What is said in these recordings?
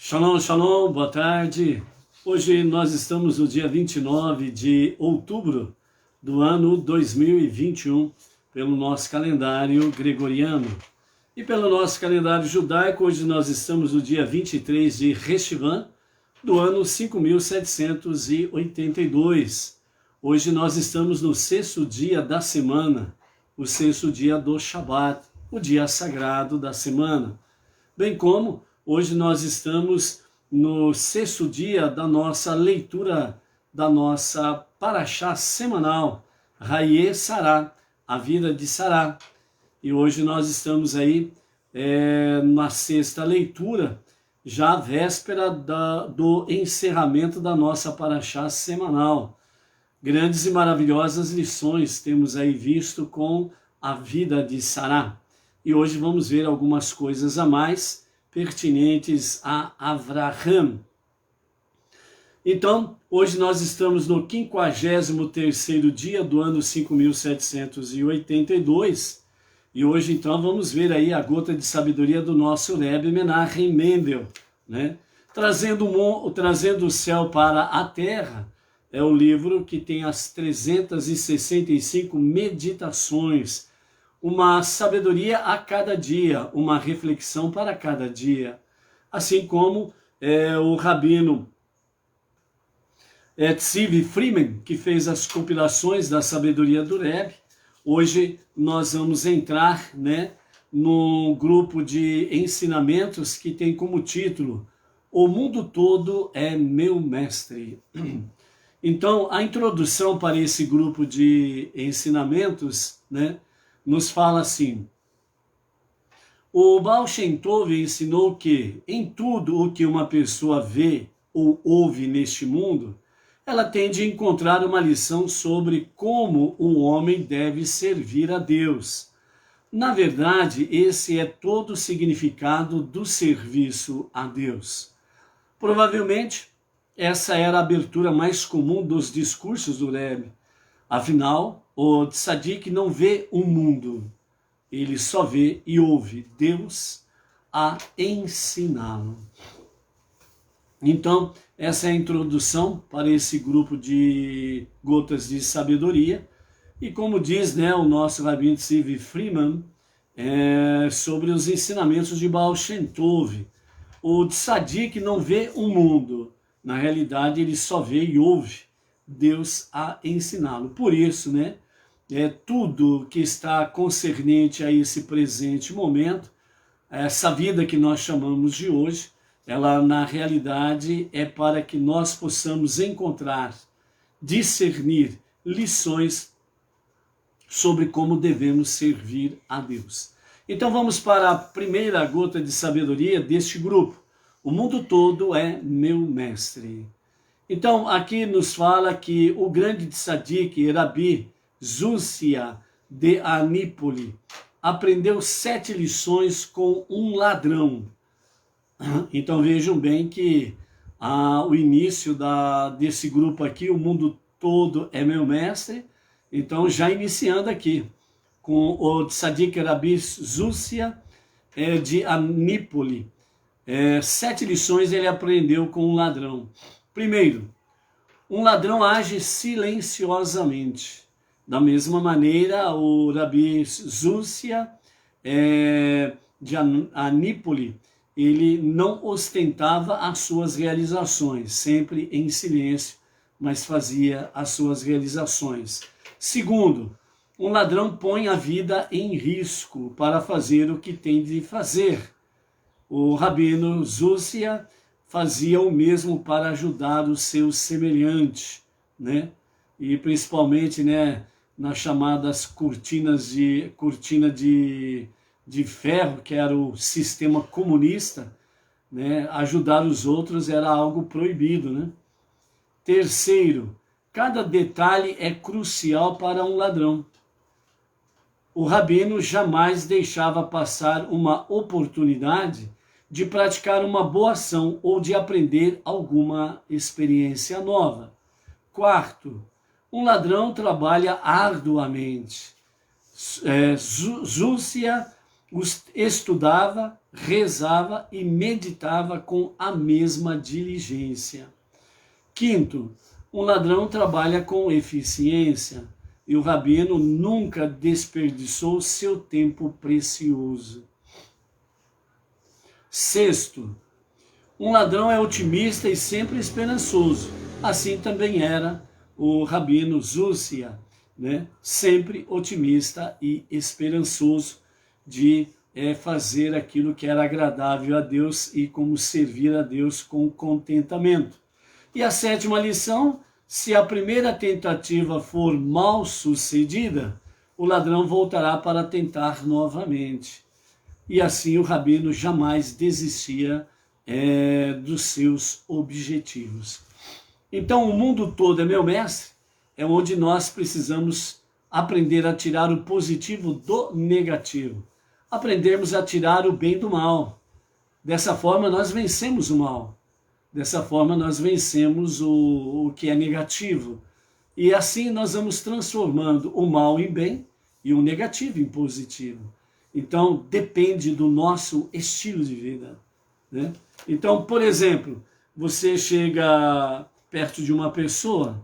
Shalom, shalom, boa tarde. Hoje nós estamos no dia 29 de outubro do ano 2021, pelo nosso calendário gregoriano. E pelo nosso calendário judaico, hoje nós estamos no dia 23 de Reshvan, do ano 5782. Hoje nós estamos no sexto dia da semana, o sexto dia do Shabat, o dia sagrado da semana. Bem como hoje nós estamos no sexto dia da nossa leitura da nossa Parashá semanal, Hayé Sará, a vida de Sará. E hoje nós estamos aí na sexta leitura, já véspera do encerramento da nossa Parashá semanal. Grandes e maravilhosas lições temos aí visto com a vida de Sará. E hoje vamos ver algumas coisas a mais pertinentes a Avraham. Então, hoje nós estamos no 53º dia do ano 5782, e hoje então vamos ver aí a gota de sabedoria do nosso Rebbe Menachem Mendel, né? Trazendo o céu para a terra, é o livro que tem as 365 meditações, uma sabedoria a cada dia, uma reflexão para cada dia. Assim como o rabino Tzvi Freeman, que fez as compilações da sabedoria do Rebbe. Hoje nós vamos entrar, num grupo de ensinamentos que tem como título O Mundo Todo é Meu Mestre. Então, a introdução para esse grupo de ensinamentos, nos fala assim: o Baal Shem Tov ensinou que em tudo o que uma pessoa vê ou ouve neste mundo, ela tem de encontrar uma lição sobre como o homem deve servir a Deus. Na verdade, esse é todo o significado do serviço a Deus. Provavelmente, essa era a abertura mais comum dos discursos do Rebbe. Afinal, o tzadik não vê um mundo, ele só vê e ouve Deus a ensiná-lo. Então, essa é a introdução para esse grupo de gotas de sabedoria. E como diz o nosso rabino Tzvi Freeman, sobre os ensinamentos de Baal Shem Tov. O tzadik não vê um mundo, na realidade ele só vê e ouve Deus a ensiná-lo. Por isso, tudo que está concernente a esse presente momento, essa vida que nós chamamos de hoje, ela na realidade é para que nós possamos encontrar, discernir lições sobre como devemos servir a Deus. Então vamos para a primeira gota de sabedoria deste grupo. O mundo todo é meu mestre. Então aqui nos fala que o grande tzadik, Rabi Zúcia de Anípoli, aprendeu 7 lições com um ladrão. Então vejam bem que o início desse grupo aqui, o mundo todo é meu mestre. Então já iniciando aqui com o tzadik Rabi Zúcia de Anípoli. 7 lições ele aprendeu com um ladrão. Primeiro, um ladrão age silenciosamente. Da mesma maneira, o Rabi Zúcia de Anípoli, ele não ostentava as suas realizações, sempre em silêncio, mas fazia as suas realizações. Segundo, um ladrão põe a vida em risco para fazer o que tem de fazer. O rabino Zúcia fazia o mesmo para ajudar o seu semelhante, E principalmente, nas chamadas cortina de ferro, que era o sistema comunista, ajudar os outros era algo proibido, Terceiro, cada detalhe é crucial para um ladrão. O rabino jamais deixava passar uma oportunidade de praticar uma boa ação ou de aprender alguma experiência nova. Quarto, um ladrão trabalha arduamente. Zúcia estudava, rezava e meditava com a mesma diligência. Quinto, um ladrão trabalha com eficiência e o rabino nunca desperdiçou seu tempo precioso. Sexto, um ladrão é otimista e sempre esperançoso. Assim também era o rabino Zúcia, né? Sempre otimista e esperançoso de fazer aquilo que era agradável a Deus e como servir a Deus com contentamento. E a sétima lição, se a primeira tentativa for mal sucedida, o ladrão voltará para tentar novamente. E assim o rabino jamais desistia dos seus objetivos. Então o mundo todo é meu mestre, é onde nós precisamos aprender a tirar o positivo do negativo, aprendermos a tirar o bem do mal. Dessa forma nós vencemos o mal, dessa forma nós vencemos o que é negativo. E assim nós vamos transformando o mal em bem e o negativo em positivo. Então depende do nosso estilo de vida, né? Então, por exemplo, você chega perto de uma pessoa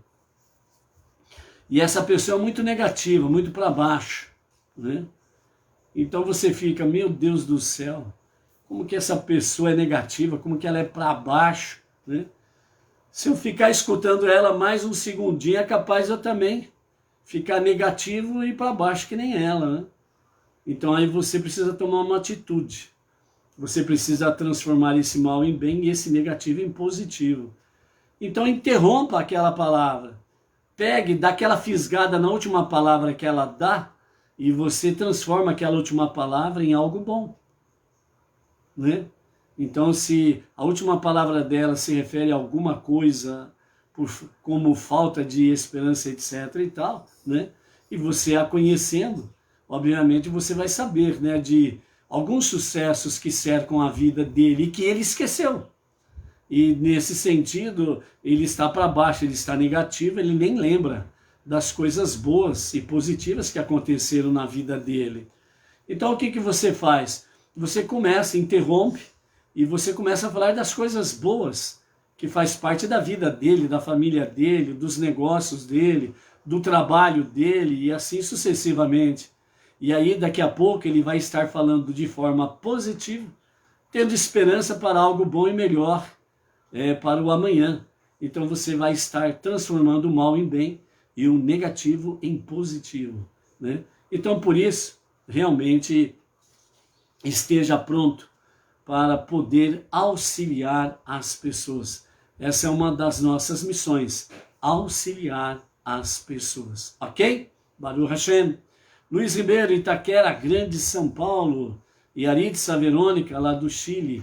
e essa pessoa é muito negativa, muito para baixo, né? Então você fica, meu Deus do céu, como que essa pessoa é negativa, como que ela é para baixo, né? Se eu ficar escutando ela mais um segundinho, é capaz eu também ficar negativo e para baixo que nem ela, né? Então aí você precisa tomar uma atitude. Você precisa transformar esse mal em bem e esse negativo em positivo. Então interrompa aquela palavra. Pegue, dá aquela fisgada na última palavra que ela dá e você transforma aquela última palavra em algo bom, né? Então se a última palavra dela se refere a alguma coisa como falta de esperança, etc. e tal, né? E você a conhecendo, obviamente você vai saber, né, de alguns sucessos que cercam a vida dele e que ele esqueceu. E nesse sentido, ele está para baixo, ele está negativo, ele nem lembra das coisas boas e positivas que aconteceram na vida dele. Então o que você faz? Você começa, interrompe, e você começa a falar das coisas boas que faz parte da vida dele, da família dele, dos negócios dele, do trabalho dele e assim sucessivamente. E aí daqui a pouco ele vai estar falando de forma positiva, tendo esperança para algo bom e melhor para o amanhã. Então você vai estar transformando o mal em bem e o negativo em positivo, né? Então por isso, realmente esteja pronto para poder auxiliar as pessoas. Essa é uma das nossas missões, auxiliar as pessoas, ok? Baruch Hashem. Luiz Ribeiro, Itaquera, Grande, São Paulo. E Aritza Verônica, lá do Chile.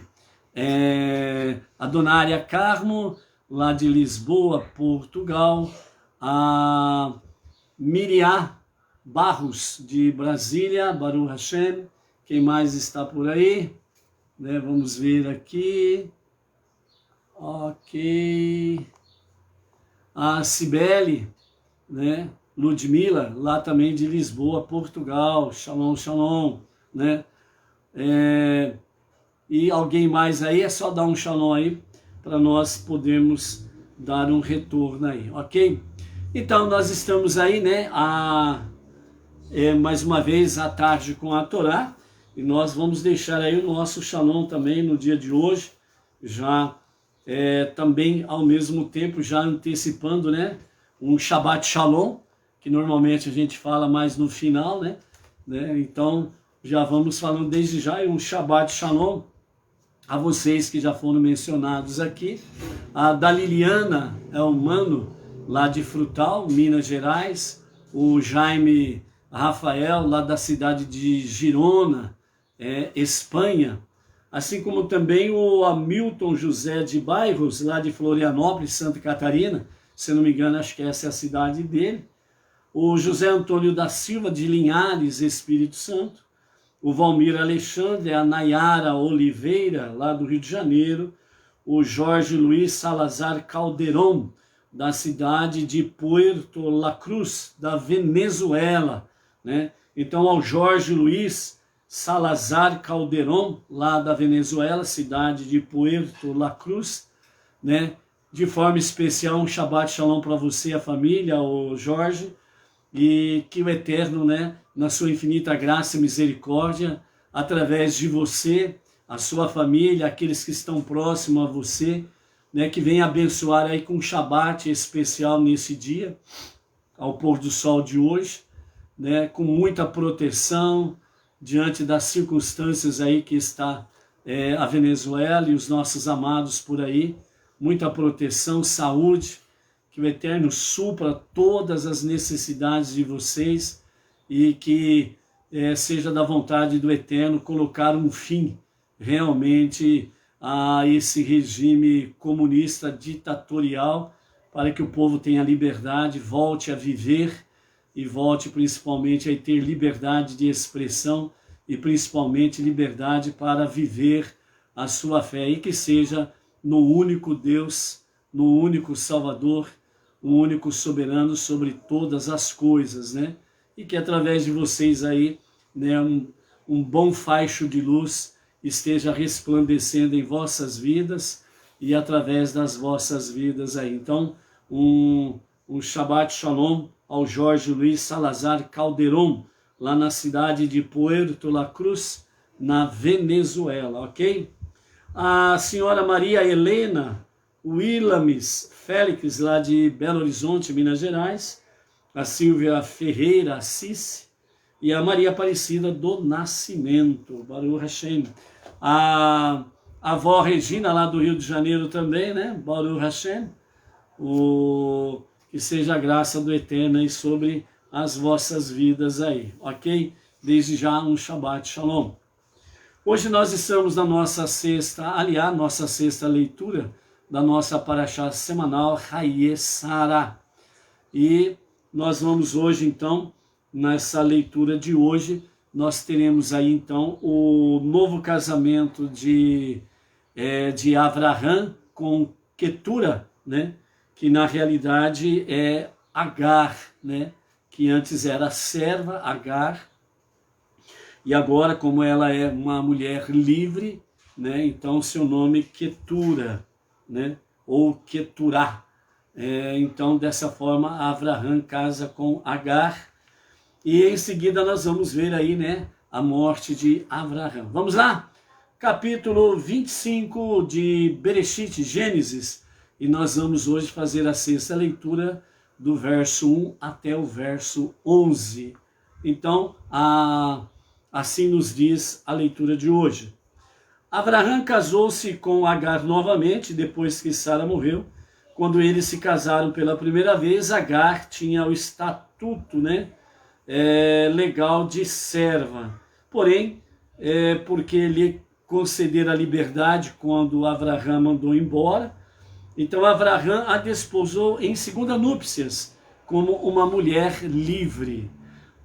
A Dona Ária Carmo, lá de Lisboa, Portugal. A Miriam Barros, de Brasília, Baruch Hashem. Quem mais está por aí? Né, vamos ver aqui. Ok. A Cibele, né? Ludmila, lá também de Lisboa, Portugal. Shalom, shalom, né? E alguém mais aí, é só dar um shalom aí para nós podermos dar um retorno aí, ok? Então nós estamos aí, né? Mais uma vez à tarde com a Torá. E nós vamos deixar aí o nosso shalom também no dia de hoje, já também ao mesmo tempo, já antecipando, né, um Shabbat Shalom, que normalmente a gente fala mais no final, né? Então já vamos falando desde já um Shabbat Shalom a vocês que já foram mencionados aqui. A da Liliana é o Mano, lá de Frutal, Minas Gerais. O Jaime Rafael, lá da cidade de Girona, Espanha, assim como também o Hamilton José de Bairros, lá de Florianópolis, Santa Catarina, se não me engano, acho que essa é a cidade dele. O José Antônio da Silva, de Linhares, Espírito Santo. O Valmir Alexandre, a Nayara Oliveira, lá do Rio de Janeiro. O Jorge Luiz Salazar Calderon, da cidade de Puerto La Cruz, da Venezuela, né? Então, ao Jorge Luiz, Salazar Calderón, lá da Venezuela, cidade de Puerto La Cruz, né? De forma especial, um Shabbat Shalom para você e a família, o Jorge, e que o Eterno, né, na sua infinita graça e misericórdia, através de você, a sua família, aqueles que estão próximos a você, né, que venha abençoar aí com um Shabbat especial nesse dia, ao pôr do sol de hoje, né, com muita proteção, diante das circunstâncias aí que está a Venezuela e os nossos amados por aí, muita proteção, saúde, que o Eterno supra todas as necessidades de vocês e que seja da vontade do Eterno colocar um fim realmente a esse regime comunista ditatorial, para que o povo tenha liberdade, volte a viver e volte principalmente a ter liberdade de expressão e principalmente liberdade para viver a sua fé, e que seja no único Deus, no único Salvador, o único soberano sobre todas as coisas, né? E que através de vocês aí, né, um bom faixo de luz esteja resplandecendo em vossas vidas e através das vossas vidas aí. Então, um Shabbat Shalom ao Jorge Luiz Salazar Calderón, lá na cidade de Puerto La Cruz, na Venezuela, ok? A senhora Maria Helena Willames Félix, lá de Belo Horizonte, Minas Gerais, a Silvia Ferreira Assis e a Maria Aparecida do Nascimento, Baruch Hashem. A avó Regina, lá do Rio de Janeiro também, né? Baruch Hashem. Que seja a graça do Eterno aí sobre as vossas vidas aí, ok? Desde já um Shabbat Shalom. Hoje nós estamos na nossa sexta leitura da nossa Parashá semanal, Hayé Sarah. E nós vamos hoje então, nessa leitura de hoje, nós teremos aí então o novo casamento de Avraham com Ketura, né? Que na realidade é Agar, né? Que antes era serva, Agar, e agora, como ela é uma mulher livre, né? Então seu nome Ketura, né? Ou Keturá. Então, dessa forma, Avraham casa com Agar, e em seguida nós vamos ver aí, né, a morte de Avraham. Vamos lá? Capítulo 25 de Bereshit, Gênesis, e nós vamos hoje fazer a sexta leitura do verso 1 até o verso 11. Então, assim nos diz a leitura de hoje. Avraham casou-se com Agar novamente, depois que Sara morreu. Quando eles se casaram pela primeira vez, Agar tinha o estatuto, né, legal de serva. Porém, porque lhe concederam a liberdade quando Avraham mandou embora, então Avraham a desposou em segunda núpcias, como uma mulher livre.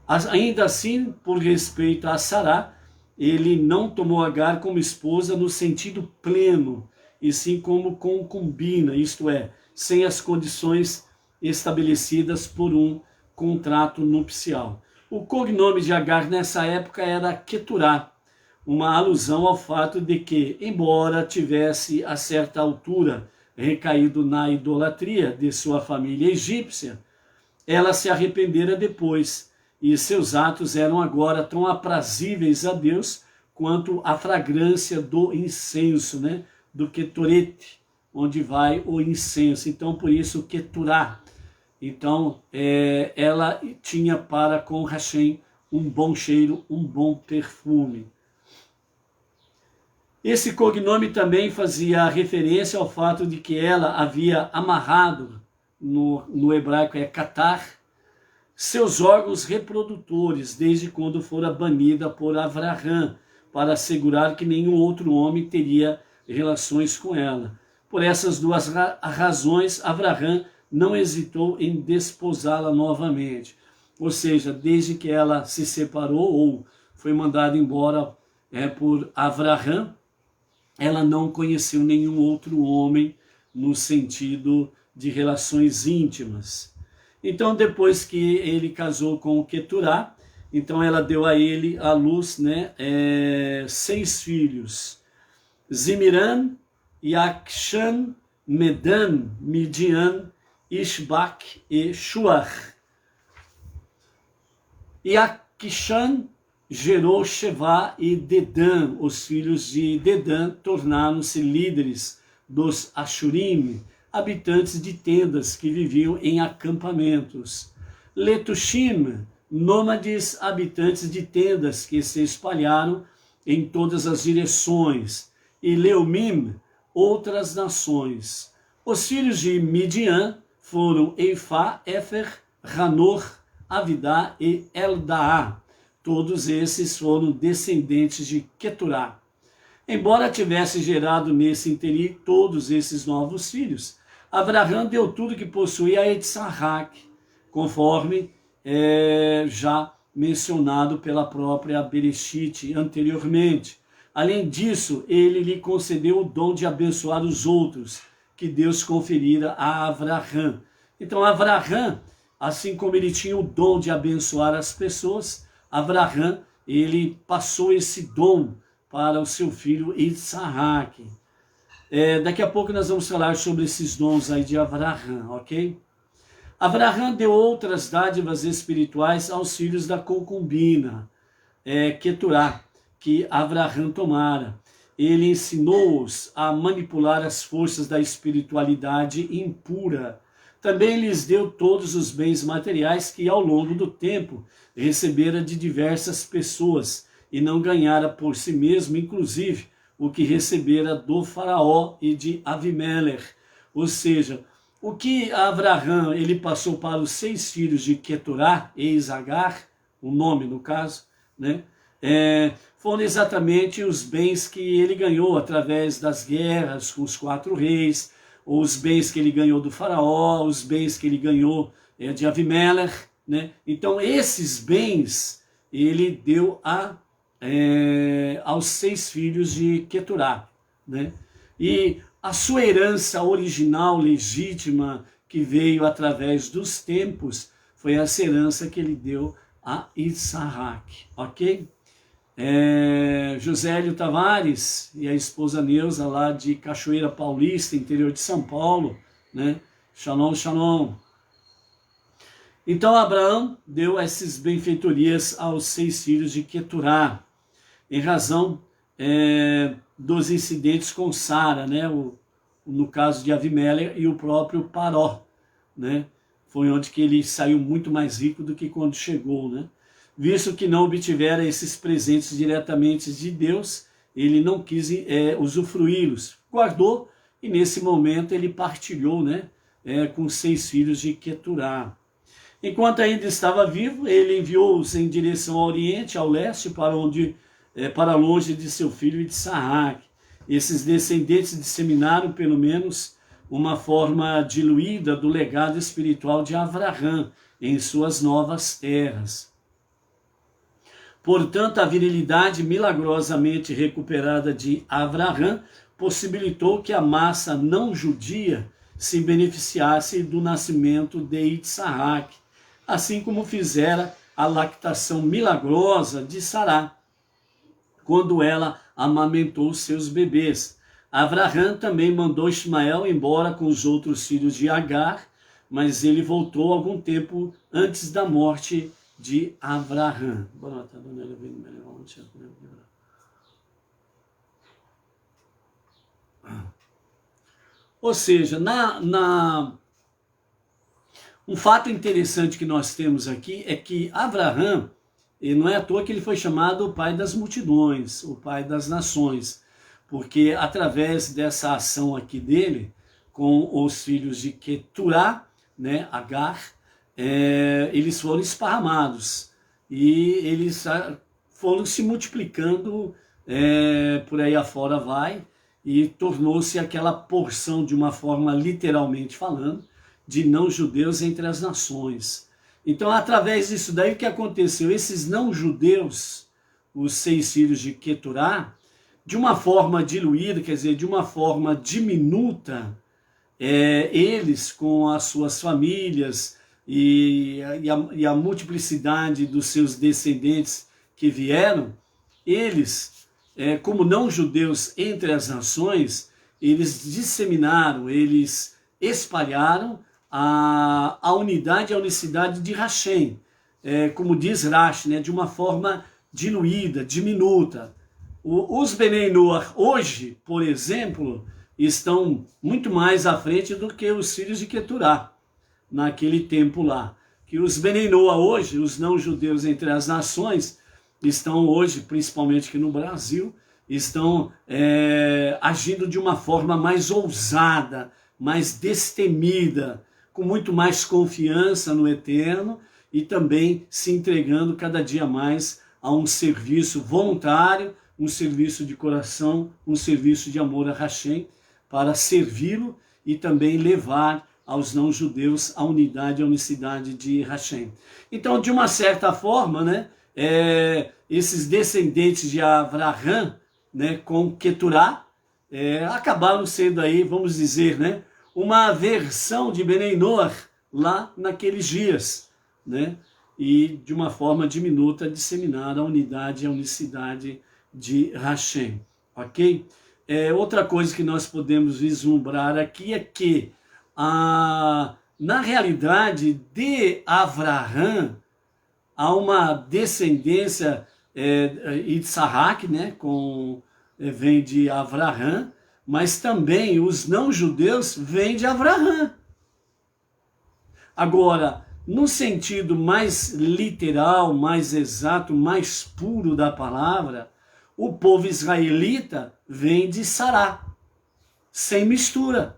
Ainda assim, por respeito a Sará, ele não tomou Agar como esposa no sentido pleno, e sim como concubina, isto é, sem as condições estabelecidas por um contrato nupcial. O cognome de Agar nessa época era Keturá, uma alusão ao fato de que, embora tivesse a certa altura recaído na idolatria de sua família egípcia, ela se arrependera depois, e seus atos eram agora tão aprazíveis a Deus quanto a fragrância do incenso, né? Do Ketoret, onde vai o incenso. Então, por isso, Keturá. Então, ela tinha para com Hashem um bom cheiro, um bom perfume. Esse cognome também fazia referência ao fato de que ela havia amarrado, no hebraico é Katar, seus órgãos reprodutores, desde quando fora banida por Avraham, para assegurar que nenhum outro homem teria relações com ela. Por essas duas razões, Avraham não hesitou em desposá-la novamente. Ou seja, desde que ela se separou ou foi mandada embora por Avraham, ela não conheceu nenhum outro homem no sentido de relações íntimas. Então, depois que ele casou com Keturá, Então ela deu a ele à luz, né, 6 filhos. Zimiran, Yakshan, Medan, Midian, Ishbak e Shuach. Yakshan gerou Sheva e Dedã. Os filhos de Dedã tornaram-se líderes dos Ashurim, habitantes de tendas que viviam em acampamentos. Letushim, nômades habitantes de tendas que se espalharam em todas as direções. E Leumim, outras nações. Os filhos de Midian foram Eifá, Éfer, Ranor, Avidá e Eldaá. Todos esses foram descendentes de Queturá. Embora tivesse gerado nesse interim todos esses novos filhos, Abraham deu tudo que possuía a Yitzhak, conforme já mencionado pela própria Bereshit anteriormente. Além disso, ele lhe concedeu o dom de abençoar os outros, que Deus conferira a Abraham. Então, Abraham, assim como ele tinha o dom de abençoar as pessoas, Abraham, ele passou esse dom para o seu filho Yitzhak. Daqui a pouco nós vamos falar sobre esses dons aí de Abraham, ok? Abraham deu outras dádivas espirituais aos filhos da concubina, Queturá, que Abraham tomara. Ele ensinou-os a manipular as forças da espiritualidade impura. Também lhes deu todos os bens materiais que ao longo do tempo recebera de diversas pessoas e não ganhara por si mesmo, inclusive o que recebera do faraó e de Avimelech. Ou seja, o que Abraham ele passou para os 6 filhos de Queturá, ex-Agar, o nome no caso, né? Foram exatamente os bens que ele ganhou através das guerras com os 4 reis, os bens que ele ganhou do faraó, os bens que ele ganhou de Avimelech, né? Então esses bens ele deu aos 6 filhos de Queturá, né? E a sua herança original, legítima, que veio através dos tempos, foi essa herança que ele deu a Yitzhak, ok? Josélio Tavares e a esposa Neuza, lá de Cachoeira Paulista, interior de São Paulo, né? Shalom, shalom. Então Abraão deu essas benfeitorias aos 6 filhos de Queturá, em razão dos incidentes com Sara, né? No caso de Avimelech e o próprio Paró, né? Foi onde que ele saiu muito mais rico do que quando chegou, né? Visto que não obtivera esses presentes diretamente de Deus, ele não quis usufruí-los, guardou e nesse momento ele partilhou, né, com 6 filhos de Queturá. Enquanto ainda estava vivo, ele enviou-os em direção ao oriente, ao leste, para longe de seu filho Yitzhak. Esses descendentes disseminaram pelo menos uma forma diluída do legado espiritual de Abraham em suas novas terras. Portanto, a virilidade milagrosamente recuperada de Abraham possibilitou que a massa não judia se beneficiasse do nascimento de Yitzhak, assim como fizera a lactação milagrosa de Sará, quando ela amamentou seus bebês. Abraham também mandou Ismael embora com os outros filhos de Agar, mas ele voltou algum tempo antes da morte de Abraham. Ou seja, um fato interessante que nós temos aqui é que Abraham, e não é à toa que ele foi chamado o pai das multidões, o pai das nações, porque através dessa ação aqui dele, com os filhos de Queturá, né, Agar, eles foram esparramados e eles foram se multiplicando por aí afora vai, e tornou-se aquela porção, de uma forma literalmente falando, de não-judeus entre as nações. Então, através disso daí, o que aconteceu? Esses não-judeus, os 6 filhos de Queturá, de uma forma diluída, quer dizer, de uma forma diminuta, eles com as suas famílias, e a multiplicidade dos seus descendentes que vieram, eles, como não judeus entre as nações, eles disseminaram, eles espalharam a unidade, a unicidade de Hashem, como diz Rashi, né, de uma forma diluída, diminuta. Os Benei Noach hoje, por exemplo, estão muito mais à frente do que os filhos de Keturá, naquele tempo lá. Que os Benei Noach hoje, os não-judeus entre as nações, estão hoje, principalmente aqui no Brasil, estão agindo de uma forma mais ousada, mais destemida, com muito mais confiança no Eterno e também se entregando cada dia mais a um serviço voluntário, um serviço de coração, um serviço de amor a Hashem, para servi-lo e também levar aos não-judeus a unidade e a unicidade de Hashem. Então, de uma certa forma, né, esses descendentes de Avraham, né, com Keturá, acabaram sendo aí, vamos dizer, né, uma versão de Benei Noach lá naqueles dias, né, e de uma forma diminuta disseminar a unidade e a unicidade de Hashem, ok? Outra coisa que nós podemos vislumbrar aqui é que, na realidade de Avraham, há uma descendência Yitzhak, né, vem de Avraham, mas também os não-judeus vêm de Avraham. Agora, no sentido mais literal, mais exato, mais puro da palavra, o povo israelita vem de Sará, sem mistura.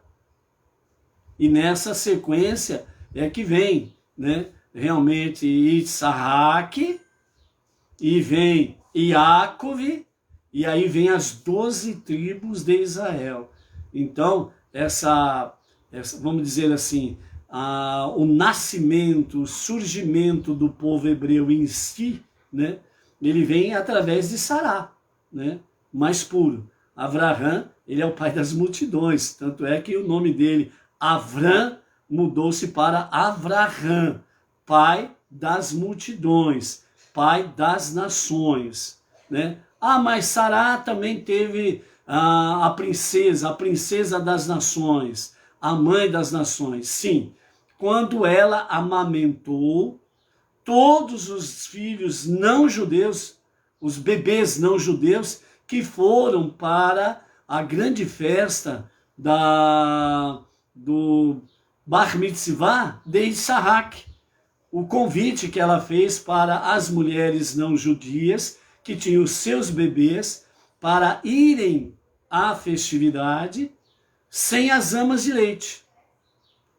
E nessa sequência é que vem, né, realmente Yitzhak, e vem Yaakov, e aí vem as 12 tribos de Israel. Então, vamos dizer assim, o nascimento, o surgimento do povo hebreu em si, né, ele vem através de Sará, né, mais puro. Avraham, ele é o pai das multidões, tanto é que o nome dele, Avram, mudou-se para Avraham, pai das multidões, pai das nações, né? Mas Sará também teve a princesa das nações, a mãe das nações. Sim, quando ela amamentou, todos os filhos não-judeus, os bebês não-judeus, que foram para a grande festa do Bar Mitzvah de Yitzhak, o convite que ela fez para as mulheres não-judias, que tinham os seus bebês, para irem à festividade sem as amas de leite.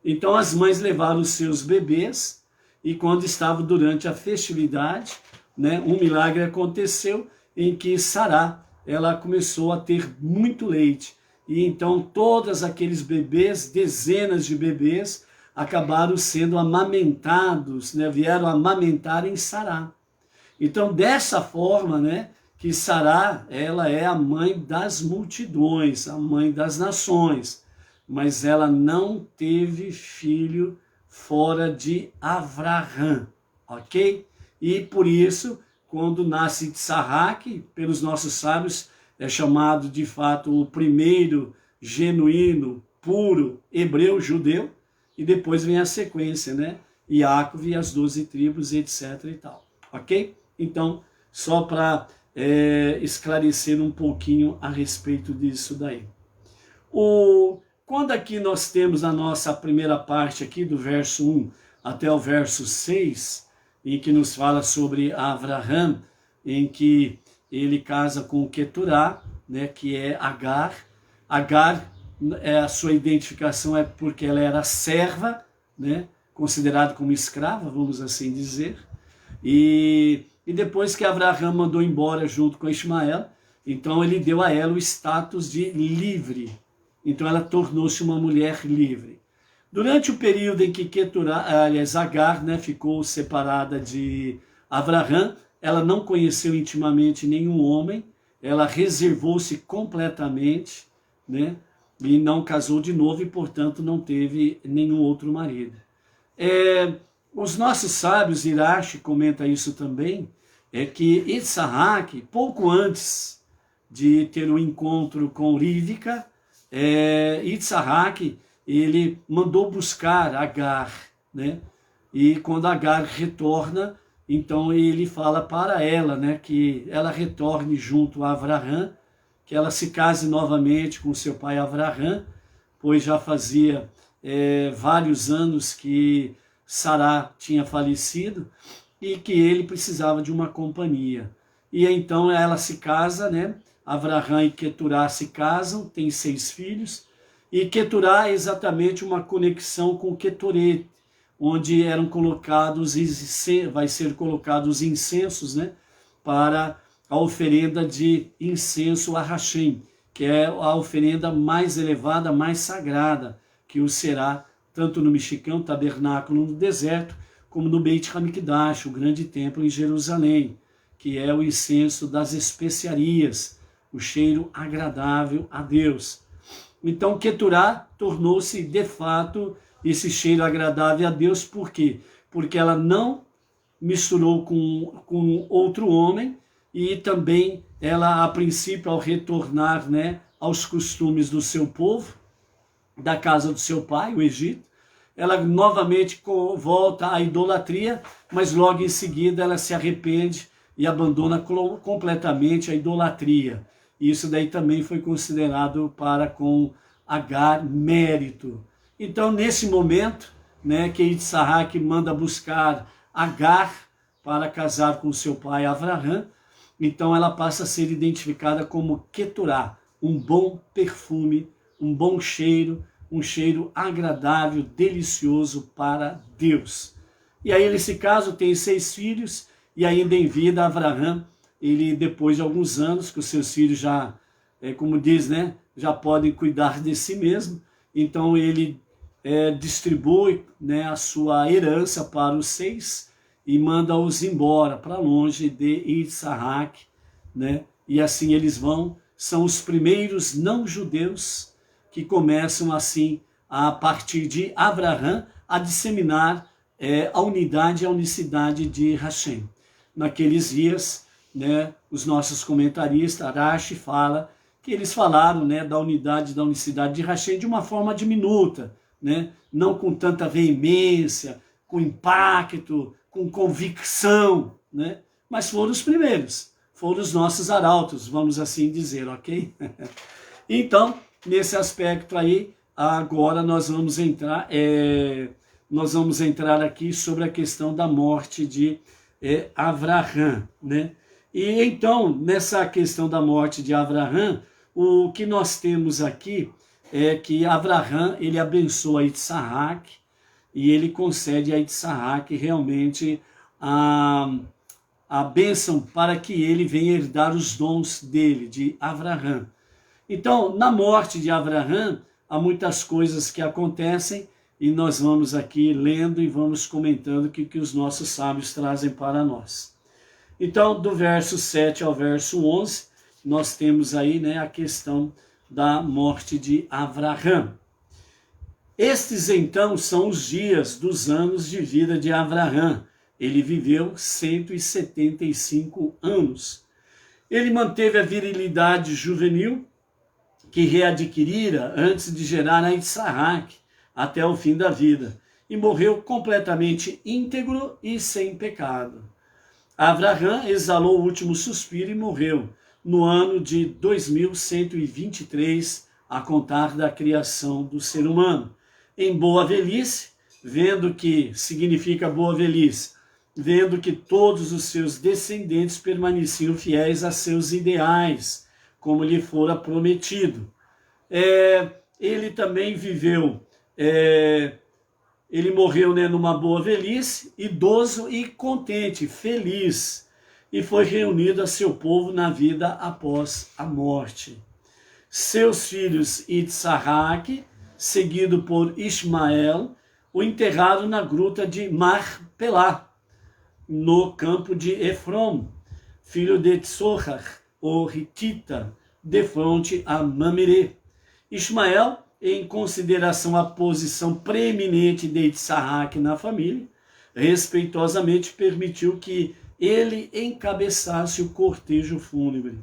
Então as mães levaram os seus bebês, e quando estavam durante a festividade, né, um milagre aconteceu em que Sará, ela começou a ter muito leite. E então todos aqueles bebês, dezenas de bebês, acabaram sendo amamentados, né, vieram amamentar em Sará. Então, dessa forma, né, que Sará, ela é a mãe das multidões, a mãe das nações, mas ela não teve filho fora de Avraham, ok? E por isso, quando nasce Yitzhak, pelos nossos sábios, é chamado de fato o primeiro genuíno, puro hebreu judeu, e depois vem a sequência, né? Yaakov e as 12 tribos, etc. e tal, ok? Então, só para esclarecer um pouquinho a respeito disso daí. Quando aqui nós temos a nossa primeira parte aqui, do verso 1 até o verso 6, em que nos fala sobre Avraham, em que ele casa com Keturá, né, que é Agar. Agar, a sua identificação é porque ela era serva, né, considerada como escrava, vamos assim dizer. E depois que Avraham mandou embora junto com Ismael, então ele deu a ela o status de livre. Então ela tornou-se uma mulher livre. Durante o período em que Agar, né, ficou separada de Avraham, ela não conheceu intimamente nenhum homem, ela reservou-se completamente, né, e não casou de novo e, portanto, não teve nenhum outro marido. Os nossos sábios, Irashi comenta isso também, é que Yitzhak, pouco antes de ter um encontro com Rivka, Yitzhak, ele mandou buscar Agar, né? E quando Agar retorna, então ele fala para ela, né, que ela retorne junto a Avraham, que ela se case novamente com seu pai Avraham, pois já fazia vários anos que Sará tinha falecido e que ele precisava de uma companhia. E então ela se casa, né? Avraham e Keturá se casam, tem 6 filhos, e Keturá é exatamente uma conexão com Ketoret, onde eram colocados, vai ser colocados incensos, né? Para a oferenda de incenso a Hashem, que é a oferenda mais elevada, mais sagrada, que o será tanto no Mexicão, tabernáculo no deserto, como no Beit Hamikdash, o grande templo em Jerusalém, que é o incenso das especiarias, o cheiro agradável a Deus. Então, Keturá tornou-se, de fato, esse cheiro agradável a Deus. Por quê? Porque ela não misturou com outro homem, e também ela, a princípio, ao retornar, né, aos costumes do seu povo, da casa do seu pai, o Egito, ela novamente volta à idolatria, mas logo em seguida ela se arrepende e abandona completamente a idolatria. Isso daí também foi considerado para com Agar mérito. Então, nesse momento, né, que Yitzhak manda buscar Agar para casar com seu pai Avraham, então ela passa a ser identificada como Keturá, um bom perfume, um bom cheiro, um cheiro agradável, delicioso para Deus. E aí ele se casa, tem 6 filhos, e ainda em vida Avraham, ele depois de alguns anos, que os seus filhos já, como diz, né, já podem cuidar de si mesmo, então ele distribui, né, a sua herança para os 6 e manda-os embora para longe de Yitzhak, né, e assim eles vão, são os primeiros não-judeus que começam assim, a partir de Avraham, a disseminar a unidade e a unicidade de Hashem. Naqueles dias, né, os nossos comentaristas, Rashi fala que eles falaram, né, da unidade e da unicidade de Hashem de uma forma diminuta, né, não com tanta veemência, com impacto, com convicção, né, mas foram os primeiros, foram os nossos arautos, vamos assim dizer, ok? Então, nesse aspecto aí, agora nós vamos entrar aqui sobre a questão da morte de Avraham, né? E então, nessa questão da morte de Avraham, o que nós temos aqui é que Avraham, ele abençoa Yitzhak, e ele concede a Yitzhak realmente a bênção para que ele venha herdar os dons dele, de Avraham. Então, na morte de Avraham, há muitas coisas que acontecem, e nós vamos aqui lendo e vamos comentando o que os nossos sábios trazem para nós. Então, do verso 7 ao verso 11, nós temos aí, né, a questão da morte de Avraham. Estes, então, são os dias dos anos de vida de Avraham. Ele viveu 175 anos. Ele manteve a virilidade juvenil, que readquirira antes de gerar a Yitzhak, até o fim da vida, e morreu completamente íntegro e sem pecado. Avraham exalou o último suspiro e morreu no ano de 2123, a contar da criação do ser humano. Em boa velhice, vendo que significa boa velhice, vendo que todos os seus descendentes permaneciam fiéis a seus ideais, como lhe fora prometido. Ele também viveu, ele morreu, né, numa boa velhice, idoso e contente, feliz, e foi reunido a seu povo na vida após a morte. Seus filhos Yitzhak, seguido por Ismael, o enterraram na gruta de Marpelá, no campo de Efron, filho de Tsohar, o Hitita, de fronte a Mamre. Ismael, em consideração à posição preeminente de Yitzhak na família, respeitosamente permitiu que ele encabeçasse o cortejo fúnebre.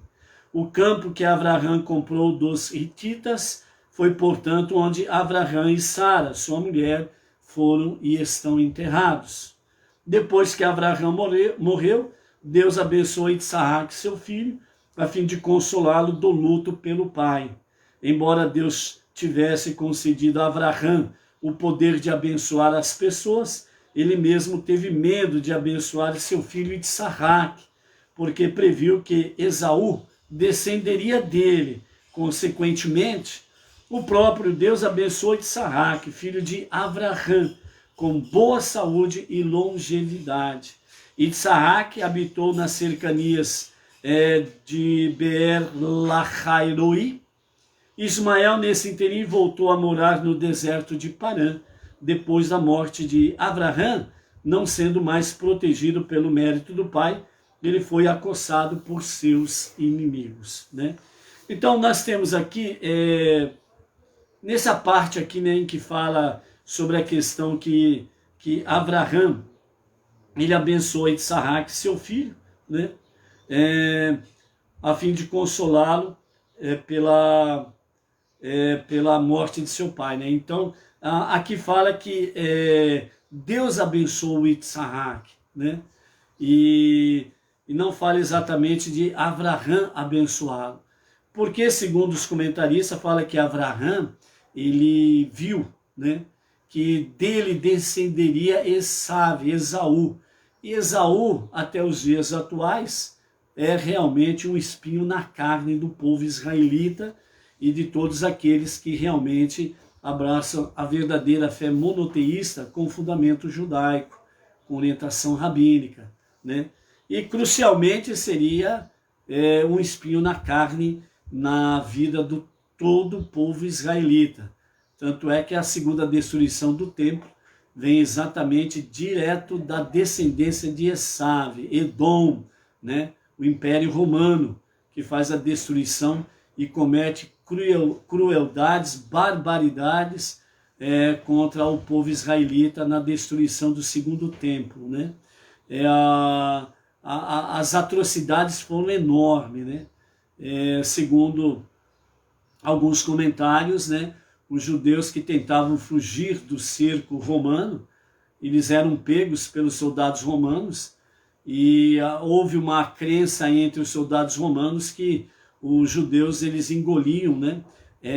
O campo que Abraão comprou dos hititas foi, portanto, onde Abraão e Sara, sua mulher, foram e estão enterrados. Depois que Abraão morreu, Deus abençoou Isaac, seu filho, a fim de consolá-lo do luto pelo pai. Embora Deus tivesse concedido a Abraão o poder de abençoar as pessoas, ele mesmo teve medo de abençoar seu filho Isaac, porque previu que Esaú descenderia dele. Consequentemente, o próprio Deus abençoou Isaac, filho de Abraão, com boa saúde e longevidade. Isaac habitou nas cercanias de Beer-Lahairoi. Ismael, nesse interim, voltou a morar no deserto de Parã, depois da morte de Abraão, não sendo mais protegido pelo mérito do pai, ele foi acossado por seus inimigos, né? Então nós temos aqui, nessa parte aqui, né, em que fala sobre a questão que Abraão, ele abençoa Isaac, seu filho, né, a fim de consolá-lo pela morte de seu pai, né? Então, aqui fala que Deus abençoou Isaac, né? E não fala exatamente de Abraão abençoá-lo. Porque, segundo os comentaristas, fala que Abraão, ele viu, né, que dele descenderia Esaú. E Esaú, até os dias atuais, é realmente um espinho na carne do povo israelita e de todos aqueles que realmente abraçam a verdadeira fé monoteísta com fundamento judaico, com orientação rabínica, né? E crucialmente seria um espinho na carne na vida do todo o povo israelita. Tanto é que a segunda destruição do templo vem exatamente direto da descendência de Esaú, Edom, né? O Império Romano, que faz a destruição e comete crueldades, barbaridades contra o povo israelita na destruição do segundo templo, né? As atrocidades foram enormes, né? Segundo alguns comentários, né, os judeus que tentavam fugir do cerco romano, eles eram pegos pelos soldados romanos, e houve uma crença entre os soldados romanos que os judeus eles engoliam, né,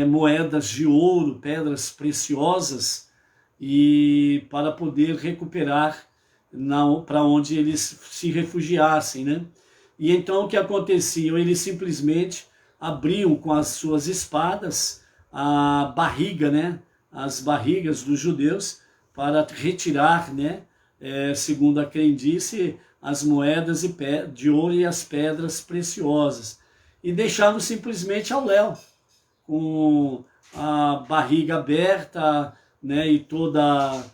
moedas de ouro, pedras preciosas, e para poder recuperar para onde eles se refugiassem, né? E então o que acontecia? Eles simplesmente abriam com as suas espadas a barriga, né? As barrigas dos judeus para retirar, né? Segundo a crendice, as moedas de ouro e as pedras preciosas. E deixavam simplesmente ao léu, com a barriga aberta, né? E toda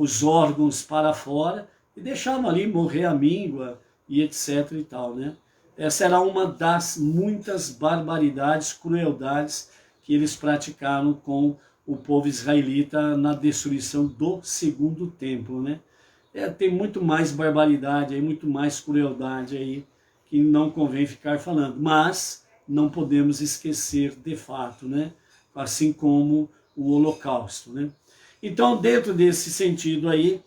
os órgãos para fora, e deixavam ali morrer a míngua e etc e tal, né? Essa era uma das muitas barbaridades, crueldades que eles praticaram com o povo israelita na destruição do segundo templo, né? Tem muito mais barbaridade aí, muito mais crueldade aí, que não convém ficar falando, mas não podemos esquecer de fato, né? Assim como o Holocausto, né? Então, dentro desse sentido aí,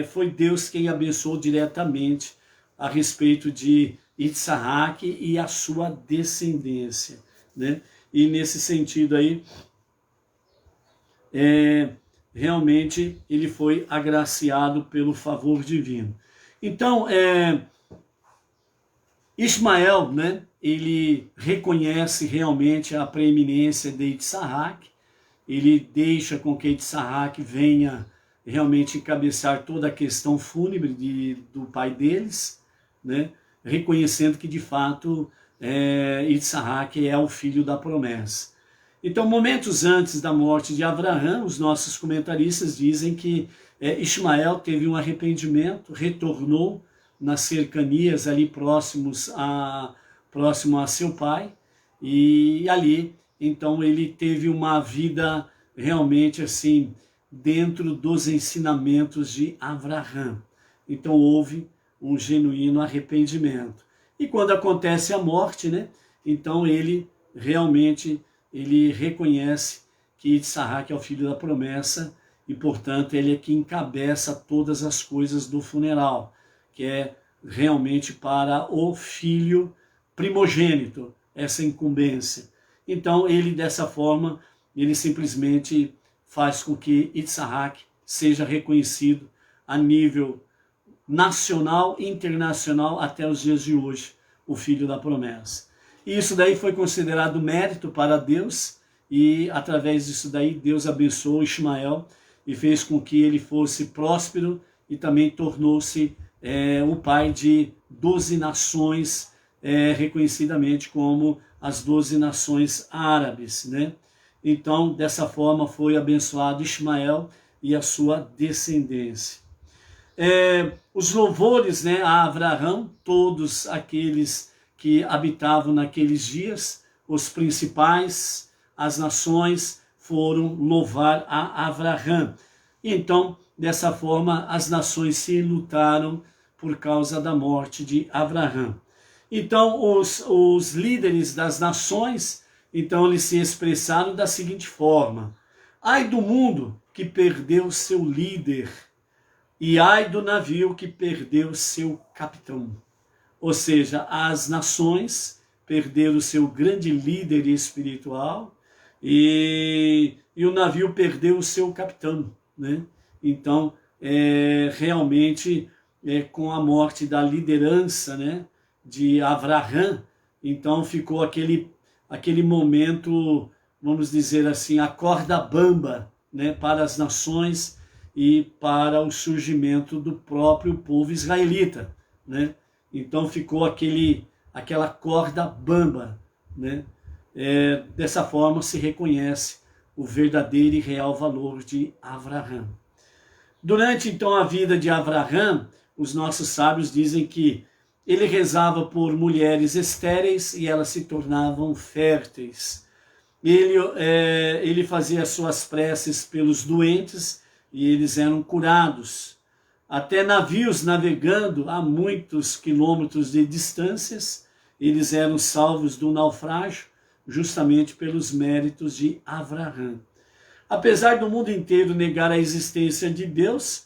foi Deus quem abençoou diretamente a respeito de Isaac e a sua descendência, né? E nesse sentido aí, realmente ele foi agraciado pelo favor divino. Então, Ismael, né, ele reconhece realmente a preeminência de Isaac, ele deixa com que Isaac venha realmente encabeçar toda a questão fúnebre do pai deles, né, reconhecendo que de fato Isaac é o filho da promessa. Então, momentos antes da morte de Abraão, os nossos comentaristas dizem que Ismael teve um arrependimento, retornou nas cercanias ali próximo a seu pai, e ali, então, ele teve uma vida realmente assim, dentro dos ensinamentos de Abraão. Então houve um genuíno arrependimento. E quando acontece a morte, né, então ele realmente reconhece que Isaac é o filho da promessa e, portanto, ele é que encabeça todas as coisas do funeral, que é realmente para o filho primogênito, essa incumbência. Então, ele, dessa forma, ele simplesmente faz com que Isaac seja reconhecido a nível nacional e internacional até os dias de hoje, o filho da promessa. E isso daí foi considerado mérito para Deus, e através disso daí Deus abençoou Ismael e fez com que ele fosse próspero e também tornou-se o pai de 12 nações, reconhecidamente como as 12 nações árabes, né? Então, dessa forma foi abençoado Ismael e a sua descendência. Os louvores, né, a Abraão, todos aqueles que habitavam naqueles dias, os principais, as nações, foram louvar a Abraão. E então, dessa forma, as nações se lutaram por causa da morte de Abraão. Então, os líderes das nações, então, eles se expressaram da seguinte forma: ai do mundo que perdeu seu líder, e ai do navio que perdeu seu capitão. Ou seja, as nações perderam seu grande líder espiritual e o navio perdeu o seu capitão, né? Então, realmente, com a morte da liderança, né, de Abraão, então ficou aquele momento, vamos dizer assim, a corda bamba, né, para as nações e para o surgimento do próprio povo israelita, né? Então ficou aquela corda bamba, né? Dessa forma se reconhece o verdadeiro e real valor de Abraão. Durante então a vida de Abraão, os nossos sábios dizem que ele rezava por mulheres estéreis e elas se tornavam férteis. Ele fazia suas preces pelos doentes e eles eram curados. Até navios navegando a muitos quilômetros de distâncias, eles eram salvos do naufrágio, justamente pelos méritos de Abraão. Apesar do mundo inteiro negar a existência de Deus,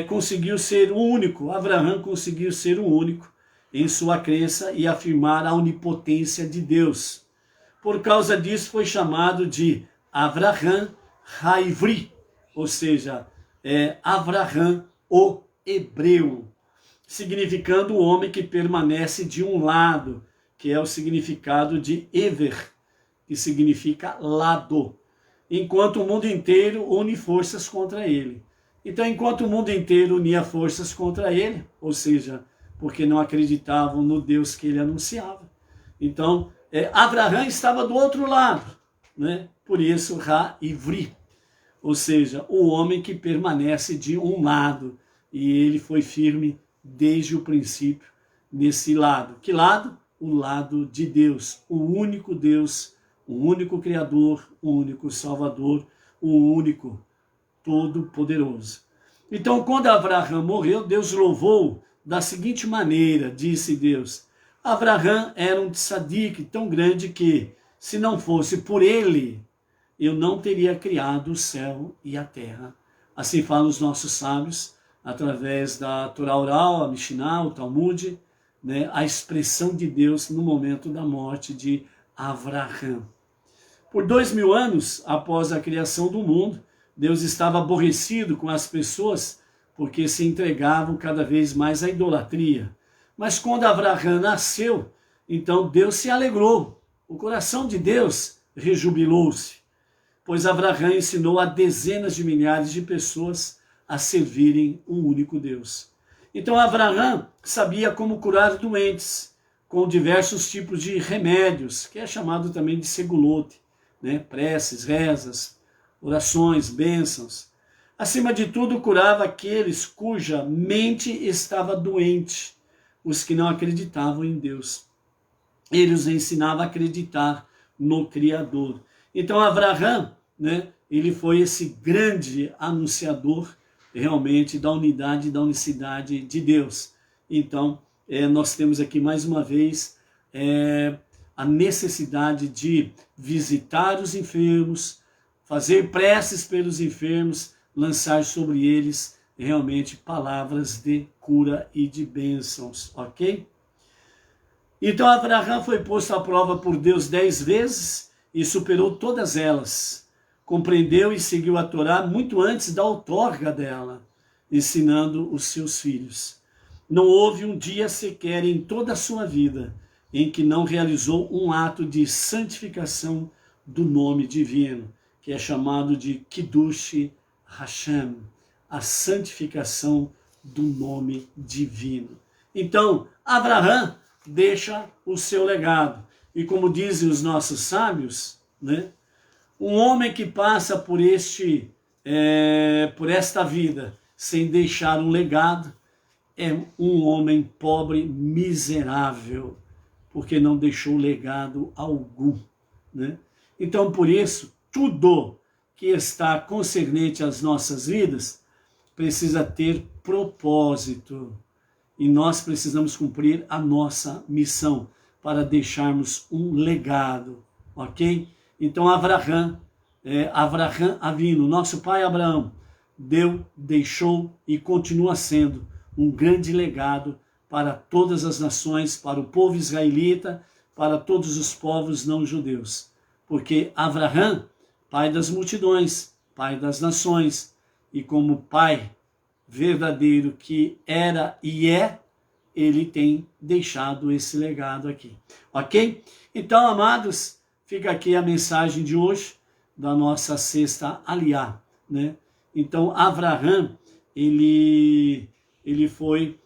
conseguiu ser o único, Abraão conseguiu ser o único em sua crença e afirmar a onipotência de Deus. Por causa disso foi chamado de Avraham Haivri, ou seja, Avraham o hebreu, significando o homem que permanece de um lado, que é o significado de Ever, que significa lado, enquanto o mundo inteiro une forças contra ele. Então, enquanto o mundo inteiro unia forças contra ele, ou seja, porque não acreditavam no Deus que ele anunciava, então Abraão estava do outro lado, né? Por isso Ra-Ivri, ou seja, o homem que permanece de um lado, e ele foi firme desde o princípio nesse lado. Que lado? O lado de Deus, o único Deus, o único Criador, o único Salvador, o único Todo-Poderoso. Então, quando Abraão morreu, Deus louvou da seguinte maneira, disse Deus: Abraão era um tzadik tão grande que, se não fosse por ele, eu não teria criado o céu e a terra. Assim falam os nossos sábios, através da Torá oral, a Mishnah, o Talmud, né, a expressão de Deus no momento da morte de Abraão. Por 2000 anos após a criação do mundo, Deus estava aborrecido com as pessoas porque se entregavam cada vez mais à idolatria. Mas quando Abraão nasceu, então Deus se alegrou. O coração de Deus rejubilou-se, pois Abraão ensinou a dezenas de milhares de pessoas a servirem um único Deus. Então Abraão sabia como curar doentes, com diversos tipos de remédios, que é chamado também de segulote, né? Preces, rezas, orações, bênçãos. Acima de tudo, curava aqueles cuja mente estava doente, os que não acreditavam em Deus. Ele os ensinava a acreditar no Criador. Então Abraão, né, ele foi esse grande anunciador realmente da unidade e da unicidade de Deus. Então, nós temos aqui mais uma vez a necessidade de visitar os enfermos, fazer preces pelos enfermos, lançar sobre eles realmente palavras de cura e de bênçãos, ok? Então Abraão foi posto à prova por Deus 10 vezes e superou todas elas. Compreendeu e seguiu a Torá muito antes da outorga dela, ensinando os seus filhos. Não houve um dia sequer em toda a sua vida em que não realizou um ato de santificação do nome divino, que é chamado de Kiddush Hashem, a santificação do nome divino. Então, Abraão deixa o seu legado. E como dizem os nossos sábios, né, um homem que passa por esta vida sem deixar um legado é um homem pobre, miserável, porque não deixou legado algum, né? Então, por isso, tudo que está concernente às nossas vidas precisa ter propósito. E nós precisamos cumprir a nossa missão para deixarmos um legado, ok? Então, Avraham Avinu, nosso pai Abraão, deixou e continua sendo um grande legado para todas as nações, para o povo israelita, para todos os povos não judeus. Porque Avraham, pai das multidões, pai das nações, e como pai verdadeiro que era e é, ele tem deixado esse legado aqui. Ok? Então, amados, fica aqui a mensagem de hoje da nossa sexta aliá, né? Então, Avraham, ele foi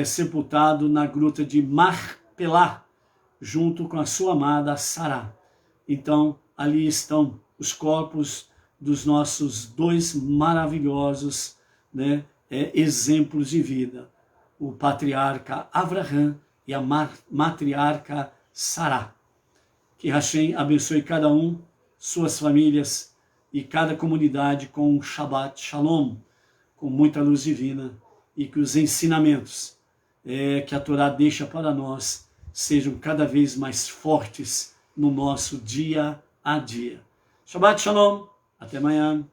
sepultado na gruta de Marpelá, junto com a sua amada Sará. Então, ali estão os corpos dos nossos dois maravilhosos, né, exemplos de vida, o patriarca Avraham e a matriarca Sará. Que Hashem abençoe cada um, suas famílias e cada comunidade com um Shabbat Shalom, com muita luz divina, e que os ensinamentos que a Torá deixa para nós sejam cada vez mais fortes no nosso dia a dia. Shabbat Shalom, até amanhã.